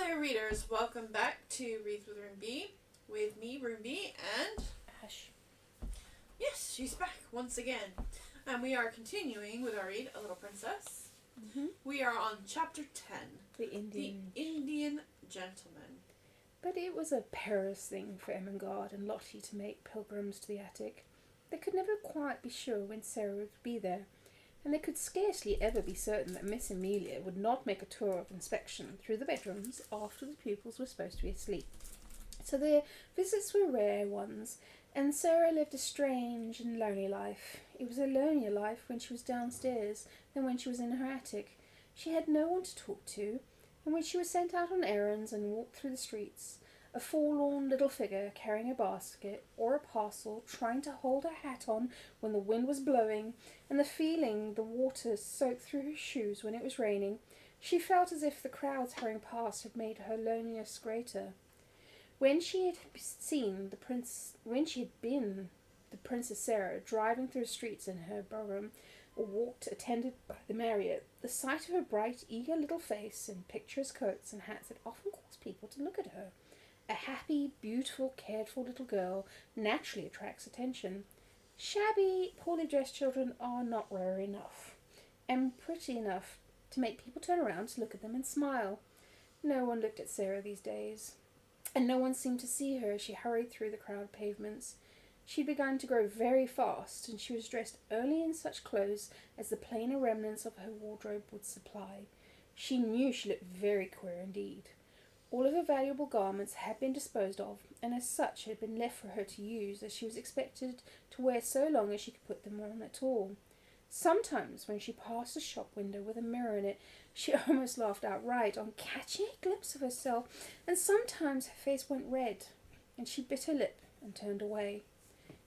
Hello readers, welcome back to Reads with Ruby, with me, Ruby, and Ash. yes, she's back once again. And we are continuing with our read, A Little Princess. Mm-hmm. We are on chapter 10, The Indian. The Indian Gentleman. But it was a perilous thing for Ermengarde and Lottie to make pilgrims to the attic. They could never quite be sure when Sarah would be there, and they could scarcely ever be certain that Miss Amelia would not make a tour of inspection through the bedrooms after the pupils were supposed to be asleep. So their visits were rare ones, and Sarah lived a strange and lonely life. It was a lonelier life when she was downstairs than when she was in her attic. She had no one to talk to, and when she was sent out on errands and walked through the streets, a forlorn little figure carrying a basket or a parcel, trying to hold her hat on when the wind was blowing, and the feeling the water soaked through her shoes when it was raining, she felt as if the crowds hurrying past had made her loneliness greater. When she had been the Princess Sarah driving through the streets in her brougham, or walked attended by the Marriott, the sight of her bright, eager little face in picturesque coats and hats had often caused people to look at her. A happy, beautiful, cared-for little girl naturally attracts attention. Shabby, poorly dressed children are not rare enough, and pretty enough to make people turn around to look at them and smile. No one looked at Sarah these days, and no one seemed to see her as she hurried through the crowded pavements. She had begun to grow very fast, and she was dressed only in such clothes as the plainer remnants of her wardrobe would supply. She knew she looked very queer indeed. All of her valuable garments had been disposed of, and as such had been left for her to use, as she was expected to wear so long as she could put them on at all. Sometimes, when she passed a shop window with a mirror in it, she almost laughed outright on catching a glimpse of herself, and sometimes her face went red, and she bit her lip and turned away.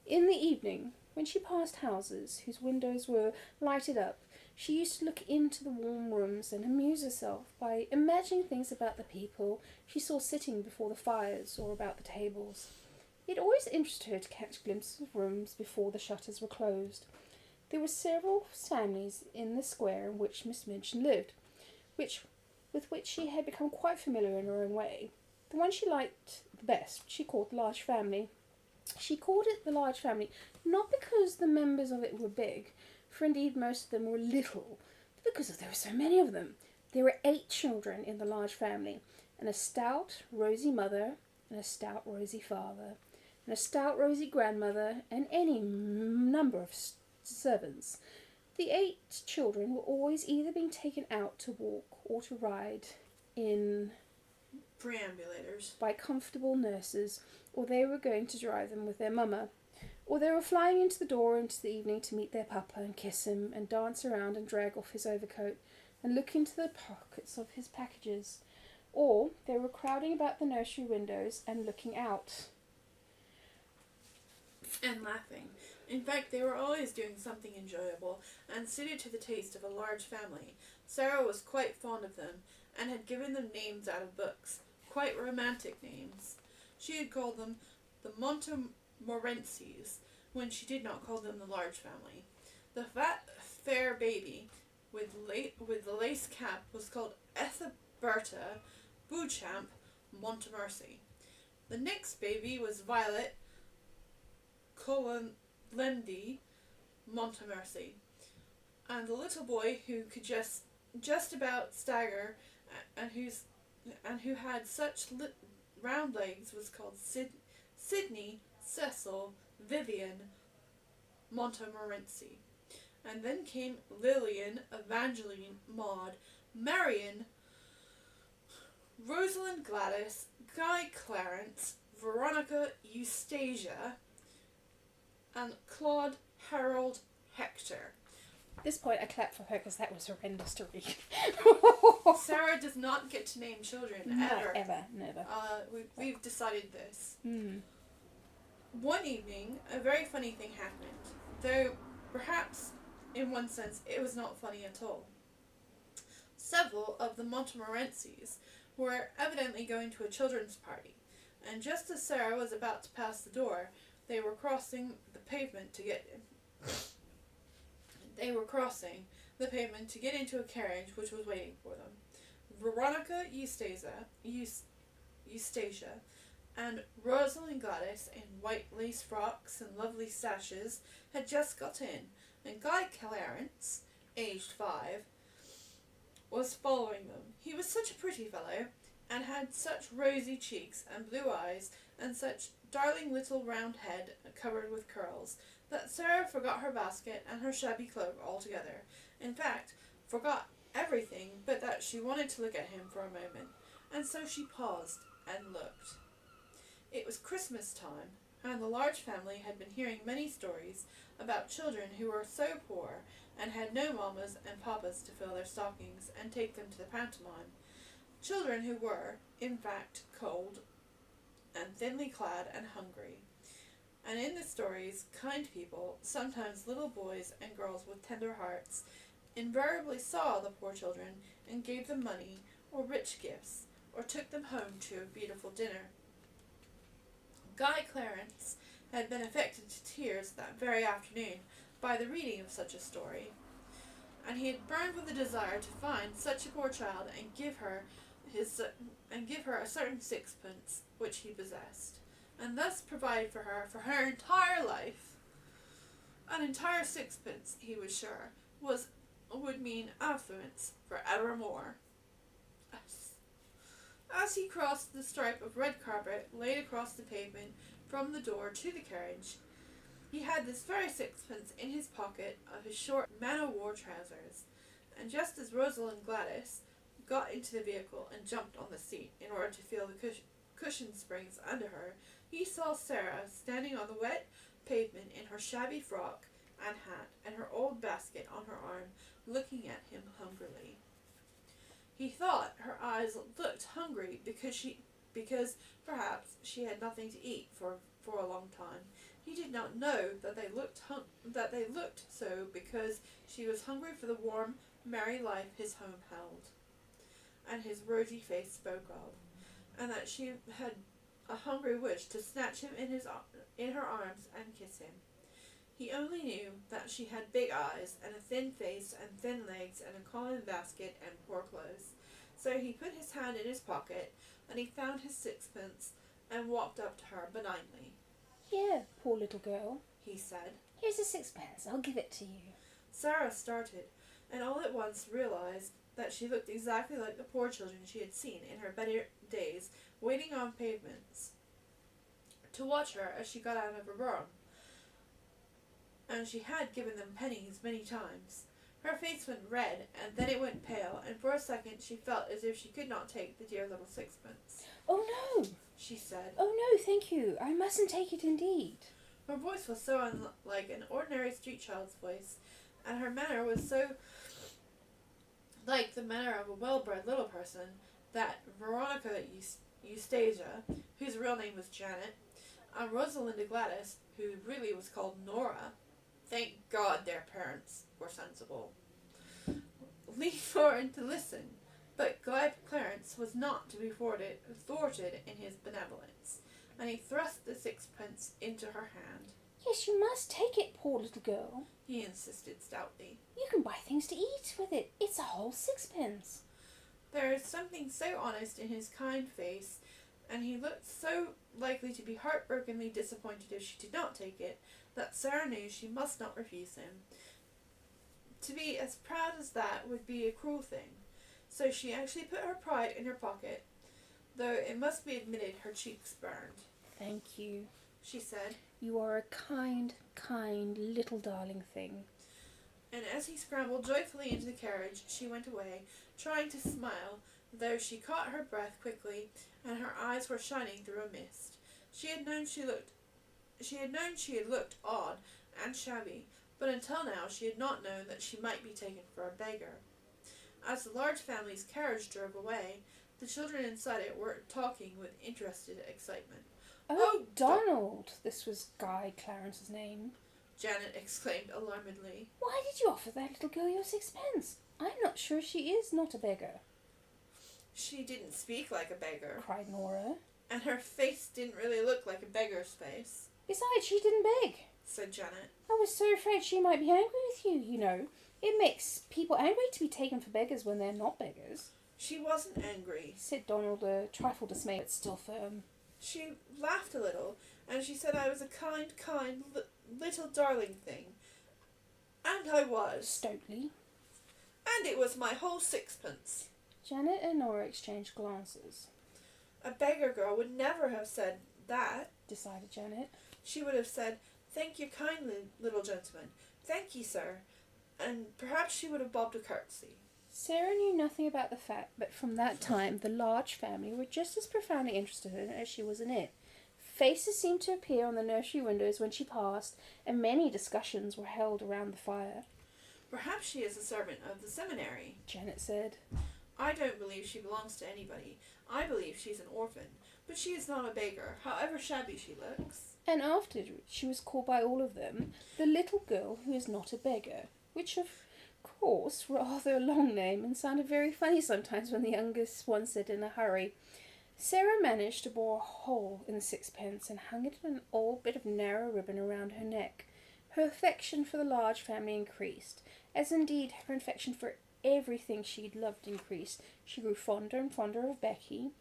In the evening, when she passed houses whose windows were lighted up, she used to look into the warm rooms and amuse herself by imagining things about the people she saw sitting before the fires or about the tables. It always interested her to catch glimpses of rooms before the shutters were closed. There were several families in the square in which Miss Minchin lived, with which she had become quite familiar in her own way. The one she liked the best she called the large family. She called it the large family not because the members of it were big, for indeed most of them were little, but because there were so many of them. There were 8 children in the large family, and a stout, rosy mother, and a stout, rosy father, and a stout, rosy grandmother, and any number of servants. The 8 children were always either being taken out to walk or to ride in Perambulators by comfortable nurses, or they were going to drive them with their mamma, or they were flying into the door into the evening to meet their papa and kiss him and dance around and drag off his overcoat and look into the pockets of his packages, or they were crowding about the nursery windows and looking out and laughing. In fact, they were always doing something enjoyable and suited to the taste of a large family. Sarah was quite fond of them and had given them names out of books, quite romantic names. She had called them the Montmorencies when she did not call them the large family. The fat, fair baby with the lace cap was called Ethelberta Beauchamp Montmorency. The next baby was Violet Colendy Montmorency, and the little boy who could just about stagger and who had such round legs was called Sidney Cecil Vivian Montmorency. And then came Lillian, Evangeline, Maud, Marion, Rosalind Gladys, Guy Clarence, Veronica Eustasia, and Claude Harold Hector. At this point, I clapped for her because that was horrendous to read. Sarah does not get to name children, ever. Never. We've decided this. Mm. One evening, a very funny thing happened, though perhaps, in one sense, it was not funny at all. Several of the Montmorencies were evidently going to a children's party, and just as Sarah was about to pass the door, they were crossing the pavement to get into a carriage which was waiting for them. Veronica Eustacia and Rosalind Gladys in white lace frocks and lovely sashes had just got in, and Guy Clarence, aged 5, was following them. He was such a pretty fellow, and had such rosy cheeks and blue eyes, and such darling little round head covered with curls, that Sarah forgot her basket and her shabby cloak altogether. In fact, forgot everything but that she wanted to look at him for a moment, and so she paused and looked. It was Christmas time, and the large family had been hearing many stories about children who were so poor and had no mammas and papas to fill their stockings and take them to the pantomime. Children who were, in fact, cold and thinly clad and hungry. And in the stories, kind people, sometimes little boys and girls with tender hearts, invariably saw the poor children and gave them money or rich gifts, or took them home to a beautiful dinner. Guy Clarence had been affected to tears that very afternoon by the reading of such a story, and he had burned with a desire to find such a poor child and give her a certain sixpence which he possessed, and thus provide for her entire life. An entire sixpence, he was sure, would mean affluence for evermore. As he crossed the stripe of red carpet laid across the pavement from the door to the carriage, he had this very sixpence in his pocket of his short man-o'-war trousers, and just as Rosalind Gladys got into the vehicle and jumped on the seat in order to feel the cushion springs under her, he saw Sarah standing on the wet pavement in her shabby frock and hat and her old basket on her arm, looking at him hungrily. He thought her eyes looked hungry because perhaps she had nothing to eat for a long time. He did not know that they looked so because she was hungry for the warm, merry life his home held, and his rosy face spoke of, and that she had a hungry wish to snatch him in her arms and kiss him. He only knew that she had big eyes, and a thin face, and thin legs, and a common basket, and poor clothes. So he put his hand in his pocket, and he found his sixpence, and walked up to her benignly. "Here, poor little girl," he said. "Here's a sixpence. I'll give it to you." Sarah started, and all at once realized that she looked exactly like the poor children she had seen in her better days, waiting on pavements to watch her as she got out of her brougham. And she had given them pennies many times. Her face went red, and then it went pale, and for a second she felt as if she could not take the dear little sixpence. "Oh no," she said. "Oh no, thank you. I mustn't take it indeed." Her voice was so unlike an ordinary street child's voice, and her manner was so like the manner of a well-bred little person, that Veronica Eustacia, whose real name was Janet, and Rosalinda Gladys, who really was called Nora, thank God their parents were sensible, leaned forward to listen, but Guy Clarence was not to be thwarted in his benevolence, and he thrust the sixpence into her hand. "Yes, you must take it, poor little girl," he insisted stoutly. "You can buy things to eat with it. It's a whole sixpence." There is something so honest in his kind face, and he looked so likely to be heartbrokenly disappointed if she did not take it, that Sarah knew she must not refuse him. To be as proud as that would be a cruel thing, so she actually put her pride in her pocket, though it must be admitted her cheeks burned. "Thank you," she said. "You are a kind, kind little darling thing." And as he scrambled joyfully into the carriage, she went away, trying to smile, though she caught her breath quickly, and her eyes were shining through a mist. She had known she had looked odd and shabby, but until now she had not known that she might be taken for a beggar. As the large family's carriage drove away, the children inside it were talking with interested excitement. "Oh, Donald!" This was Guy Clarence's name. Janet exclaimed alarmedly. "Why did you offer that little girl your sixpence? I'm not sure she is not a beggar." "She didn't speak like a beggar," cried Nora. "and her face didn't really look like a beggar's face." "Besides, she didn't beg," said Janet. "I was so afraid she might be angry with you, you know. It makes people angry to be taken for beggars when they're not beggars." She wasn't angry. said Donald, a trifle dismayed but still firm. She laughed a little, and she said I was a kind, little darling thing. And I was. Stoutly. And it was my whole sixpence. Janet and Nora exchanged glances. A beggar girl would never have said that, decided Janet. She would have said, "Thank you kindly, little gentleman. Thank ye, sir." And perhaps she would have bobbed a curtsy. Sarah knew nothing about the fact, but from that time the Large family were just as profoundly interested in her as she was in it. Faces seemed to appear on the nursery windows when she passed, and many discussions were held around the fire. "Perhaps she is a servant of the seminary," Janet said. "I don't believe she belongs to anybody. I believe she's an orphan. But she is not a beggar, however shabby she looks." And afterwards she was called by all of them the little girl who is not a beggar, which of course rather a long name and sounded very funny sometimes when the youngest one said in a hurry. Sarah managed to bore a hole in the sixpence and hung it in an old bit of narrow ribbon around her neck. Her affection for the Large family increased, as indeed her affection for everything she'd loved increased. She grew fonder and fonder of Becky,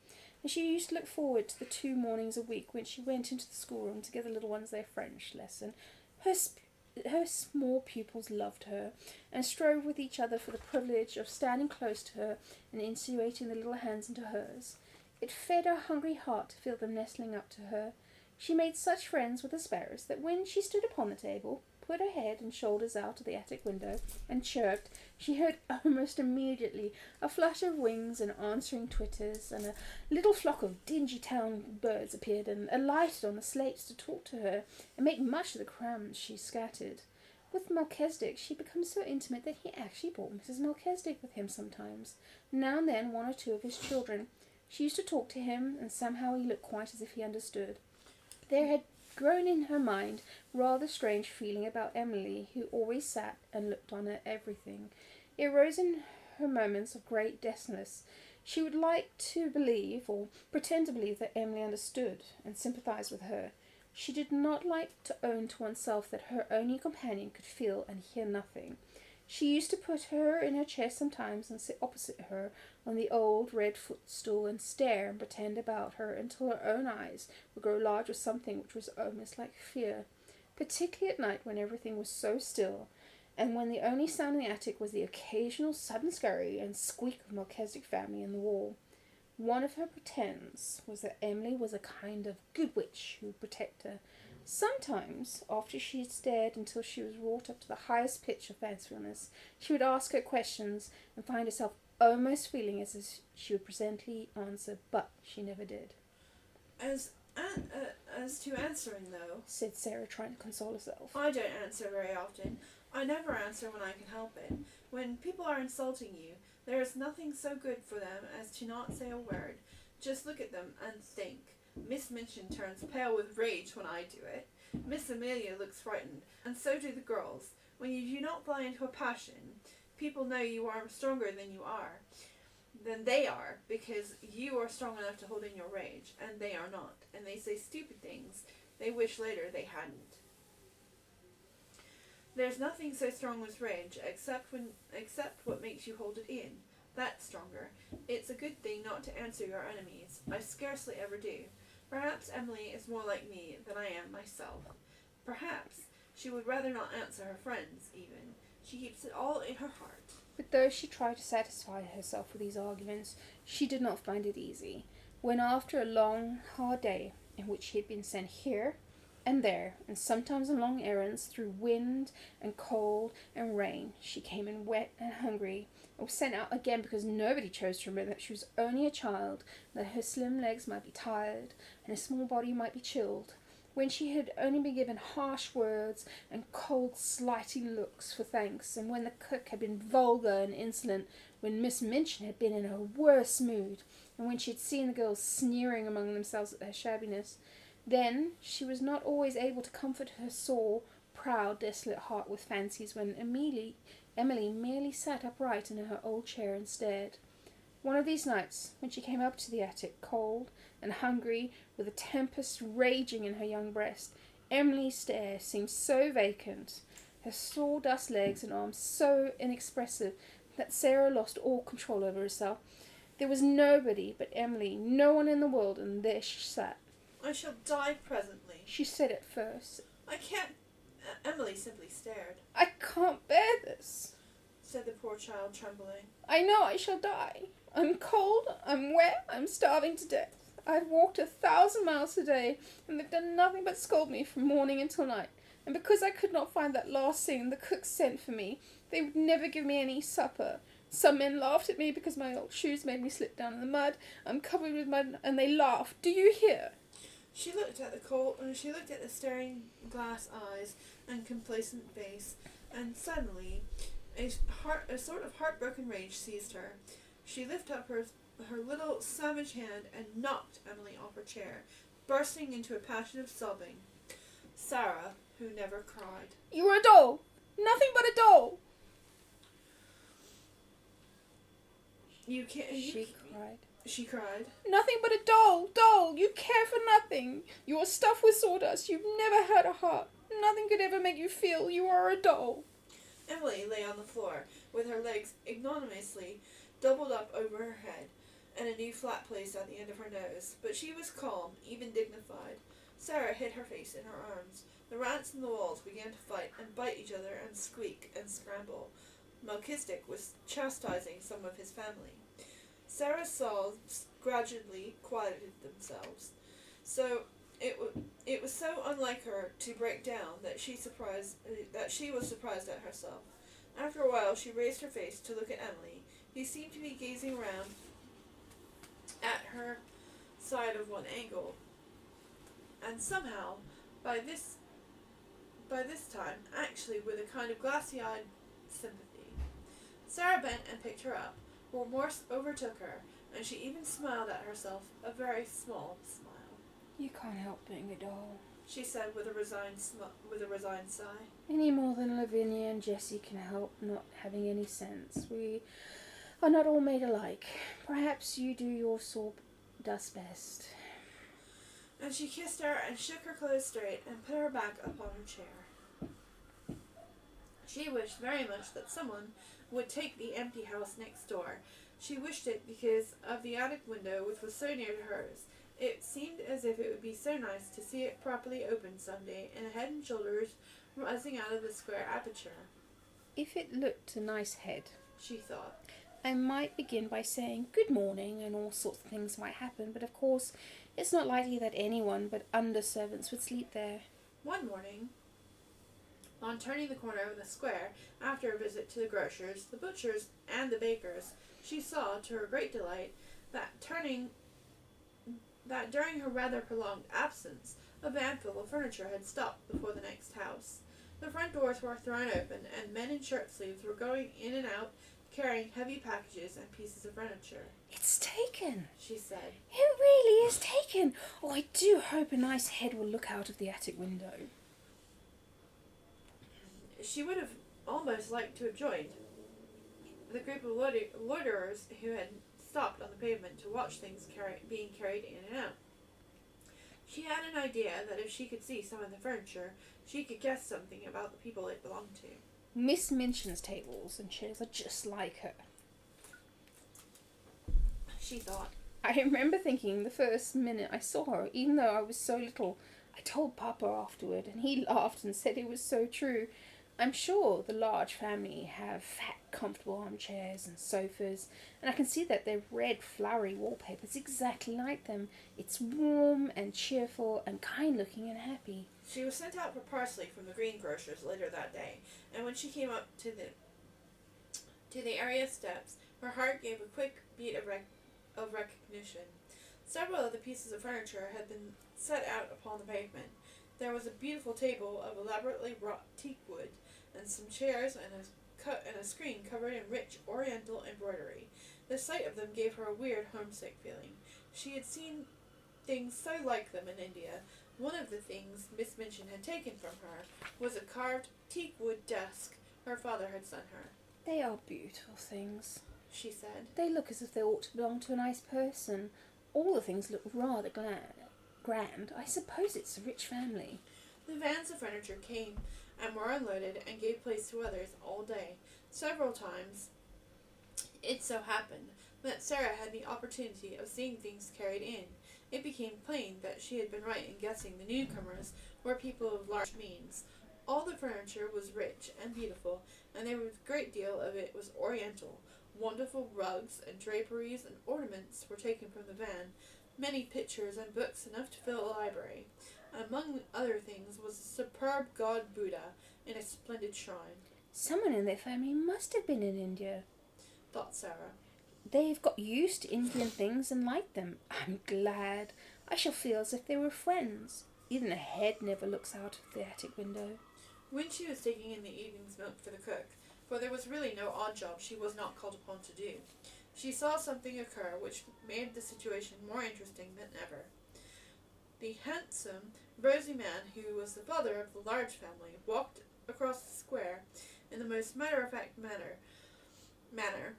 and she used to look forward to the 2 mornings a week when she went into the schoolroom to give the little ones their French lesson. Her small pupils loved her, and strove with each other for the privilege of standing close to her and insinuating their little hands into hers. It fed her hungry heart to feel them nestling up to her. She made such friends with the sparrows that when she stood upon the table, put her head and shoulders out of the attic window, and chirped, she heard almost immediately a flutter of wings and answering twitters, and a little flock of dingy town birds appeared and alighted on the slates to talk to her and make much of the crumbs she scattered. With Melchizedek she had become so intimate that he actually brought Mrs. Melchizedek with him sometimes, now and then one or two of his children. She used to talk to him, and somehow he looked quite as if he understood. There had grown in her mind rather strange feeling about Emily, who always sat and looked on at everything. It arose in her moments of great desolation. She would like to believe, or pretend to believe, that Emily understood and sympathized with her. She did not like to own to oneself that her only companion could feel and hear nothing. She used to put her in her chair sometimes and sit opposite her on the old red footstool and stare and pretend about her until her own eyes would grow large with something which was almost like fear, particularly at night when everything was so still, and when the only sound in the attic was the occasional sudden scurry and squeak of Melchizedek family in the wall. One of her pretends was that Emily was a kind of good witch who would protect her. Sometimes, after she had stared until she was wrought up to the highest pitch of fancifulness, she would ask her questions and find herself almost feeling as if she would presently answer, but she never did. As to answering, though, said Sarah, trying to console herself, I don't answer very often. I never answer when I can help it. When people are insulting you, there is nothing so good for them as to not say a word. Just look at them and think. Miss Minchin turns pale with rage when I do it. Miss Amelia looks frightened, and so do the girls. When you do not fly into a passion, people know you are stronger than they are, because you are strong enough to hold in your rage, and they are not, and they say stupid things they wish later they hadn't. There's nothing so strong as rage, except what makes you hold it in. That's stronger. It's a good thing not to answer your enemies. I scarcely ever do. Perhaps Emily is more like me than I am myself. Perhaps she would rather not answer her friends, even. She keeps it all in her heart. But though she tried to satisfy herself with these arguments, she did not find it easy. When after a long, hard day, in which she had been sent here and there, and sometimes on long errands through wind and cold and rain, she came in wet and hungry, and was sent out again because nobody chose to remember that she was only a child, and that her slim legs might be tired, and her small body might be chilled. When she had only been given harsh words and cold, slighting looks for thanks, and when the cook had been vulgar and insolent, when Miss Minchin had been in her worst mood, and when she had seen the girls sneering among themselves at her shabbiness, then she was not always able to comfort her sore, proud, desolate heart with fancies when Emily merely sat upright in her old chair and stared. One of these nights, when she came up to the attic, cold and hungry, with a tempest raging in her young breast, Emily's stare seemed so vacant, her sawdust legs and arms so inexpressive, that Sarah lost all control over herself. There was nobody but Emily, no one in the world, and there she sat. I shall die presently. She said at first. I can't... Emily simply stared. I can't bear this, said the poor child, trembling. I know I shall die. I'm cold, I'm wet, I'm starving to death. I've walked 1,000 miles today, and they've done nothing but scold me from morning until night. And because I could not find that last thing the cook sent for me, they would never give me any supper. Some men laughed at me because my old shoes made me slip down in the mud. I'm covered with mud, and they laugh. Do you hear? She looked at the staring glass eyes and complacent face, and suddenly a sort of heartbroken rage seized her. She lifted up her little savage hand and knocked Emily off her chair, bursting into a passion of sobbing. Sarah, who never cried. You are a doll! Nothing but a doll! She cried. Nothing but a doll! Doll! You care for nothing! You are stuffed with sawdust. You've never had a heart. Nothing could ever make you feel you are a doll. Emily lay on the floor, with her legs ignominiously doubled up over her head, and a new flat place at the end of her nose. But she was calm, even dignified. Sarah hid her face in her arms. The rats in the walls began to fight and bite each other and squeak and scramble. Melchizedek was chastising some of his family. Sarah's sobs gradually quieted themselves. So it was so unlike her to break down that she was surprised at herself. After a while, she raised her face to look at Emily. He seemed to be gazing around at her side of one angle, and somehow, by this time, actually with a kind of glassy-eyed sympathy. Sarah bent and picked her up. Remorse overtook her, and she even smiled at herself, a very small smile. You can't help being a doll, she said with a resigned sigh. Any more than Lavinia and Jessie can help not having any sense. We are not all made alike. Perhaps you do your sawdust best. And she kissed her and shook her clothes straight and put her back upon her chair. She wished very much that someone would take the empty house next door. She wished it because of the attic window, which was so near to hers. It seemed as if it would be so nice to see it properly opened some day, and a head and shoulders rising out of the square aperture. If it looked a nice head, she thought, I might begin by saying good morning, and all sorts of things might happen, but of course it's not likely that anyone but under-servants would sleep there. One morning, on turning the corner of the square, after a visit to the grocer's, the butcher's, and the baker's, she saw, to her great delight, that during her rather prolonged absence, a van full of furniture had stopped before the next house. The front doors were thrown open, and men in shirt sleeves were going in and out, carrying heavy packages and pieces of furniture. It's taken, she said. It really is taken. Oh, I do hope a nice head will look out of the attic window. She would have almost liked to have joined the group of loiterers who had stopped on the pavement to watch things being carried in and out. She had an idea that if she could see some of the furniture, she could guess something about the people it belonged to. Miss Minchin's tables and chairs are just like her, she thought. I remember thinking the first minute I saw her, even though I was so little. I told Papa afterward, and he laughed and said it was so true. I'm sure the large family have fat, comfortable armchairs and sofas, and I can see that their red, flowery wallpaper's exactly like them. It's warm and cheerful and kind-looking and happy. She was sent out for parsley from the greengrocer's later that day, and when she came up to the area steps, her heart gave a quick beat of recognition. Several of the pieces of furniture had been set out upon the pavement. There was a beautiful table of elaborately wrought teak wood, and some chairs and a screen covered in rich oriental embroidery. The sight of them gave her a weird homesick feeling. She had seen things so like them in India. One of the things Miss Minchin had taken from her was a carved teak wood desk her father had sent her. They are beautiful things, she said. They look as if they ought to belong to a nice person. All the things look rather grand. I suppose it's a rich family. The vans of furniture came and were unloaded and gave place to others all day. Several times it so happened that Sarah had the opportunity of seeing things carried in, it became plain that she had been right in guessing the newcomers were people of large means. All the furniture was rich and beautiful, and there was a great deal of it was oriental. Wonderful rugs and draperies and ornaments were taken from the van, many pictures and books enough to fill a library. Among other things was a superb god Buddha in a splendid shrine, Someone in their family must have been in India. thought Sarah. They've got used to Indian things and like them. I'm glad. I shall feel as if they were friends. Even a head never looks out of the attic window. When she was taking in the evening's milk for the cook, for there was really no odd job she was not called upon to do, she saw something occur which made the situation more interesting than ever. The handsome, rosy man who was the father of the large family walked across the square in the most matter-of-fact manner,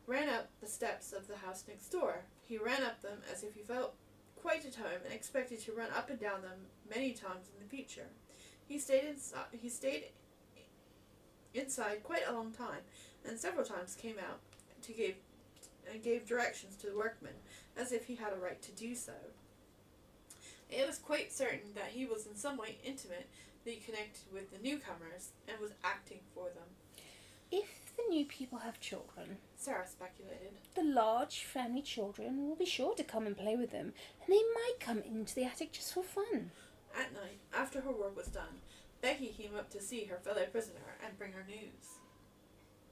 ran up the steps of the house next door. He ran up them as if he felt quite at home and expected to run up and down them many times in the future. He stayed inside quite a long time, and several times came out to gave directions to the workmen, as if he had a right to do so. It was quite certain that he was in some way intimately connected with the newcomers, and was acting for them. If the new people have children, Sarah speculated. the large family children will be sure to come and play with them, and they might come into the attic just for fun. At night, after her work was done, Becky came up to see her fellow prisoner and bring her news.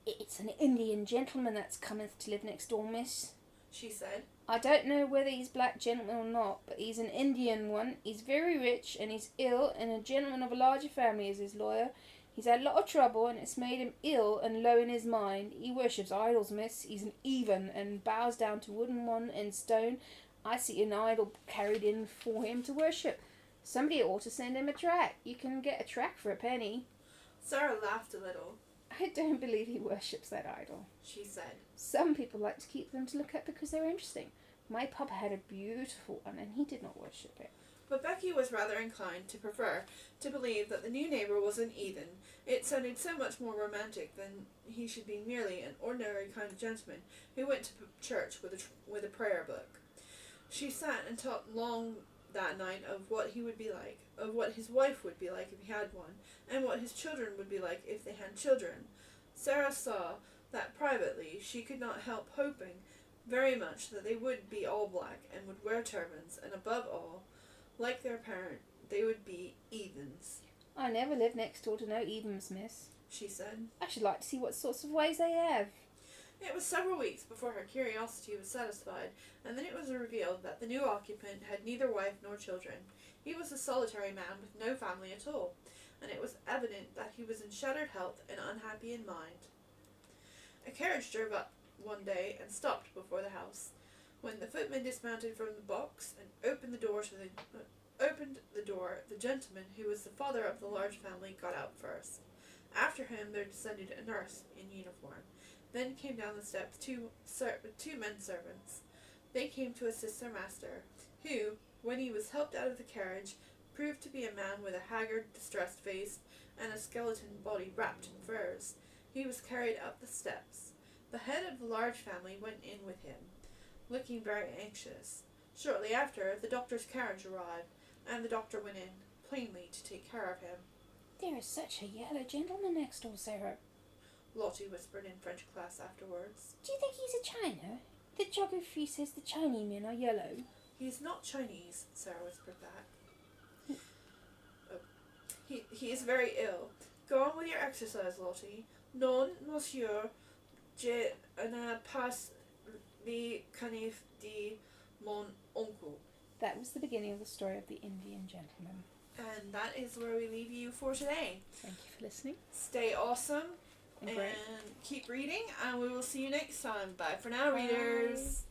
It's an Indian gentleman that's cometh to live next door, miss. She said. I don't know whether he's black gentleman or not, but he's an Indian one. He's very rich, and he's ill, and a gentleman of a larger family is his lawyer. He's had a lot of trouble, and it's made him ill and low in his mind. He worships idols, miss. He's an heathen, and bows down to wooden one and stone. I see an idol carried in for him to worship. Somebody ought to send him a tract. You can get a tract for a penny. Sarah laughed a little. I don't believe he worships that idol. She said. Some people like to keep them to look at because they're interesting. My papa had a beautiful one, and he did not worship it. But Becky was rather inclined to prefer to believe that the new neighbour was an heathen. It sounded so much more romantic than he should be merely an ordinary kind of gentleman who went to church with a prayer book. She sat and talked long that night of what he would be like, of what his wife would be like if he had one, and what his children would be like if they had children. Sarah saw that privately she could not help hoping very much that they would be all black and would wear turbans, and above all, like their parent, they would be heathens. I never lived next door to no heathens, miss. She said. I should like to see what sorts of ways they have. It was several weeks before her curiosity was satisfied, and then it was revealed that the new occupant had neither wife nor children. He was a solitary man with no family at all, and it was evident that he was in shattered health and unhappy in mind. A carriage drove up one day and stopped before the house. When the footman dismounted from the box and opened the door, the gentleman, who was the father of the large family, got out first. After him there descended a nurse in uniform. Then came down the steps two men servants. They came to assist their master, who, when he was helped out of the carriage, proved to be a man with a haggard, distressed face and a skeleton body wrapped in furs. He was carried up the steps. The head of the large family went in with him, looking very anxious. Shortly after, the doctor's carriage arrived, and the doctor went in, plainly to take care of him. There is such a yellow gentleman next door, Sarah. Lottie whispered in French class afterwards. Do you think he's a China? The geography says the Chinese men are yellow. He's not Chinese, Sarah whispered back. He is very ill. Go on with your exercise, Lottie. Non, monsieur, je ne pas le canif de mon oncle. That was the beginning of the story of the Indian gentleman. And that is where we leave you for today. Thank you for listening. Stay awesome And and great. keep reading, and we will see you next time. Bye for now, Bye. readers.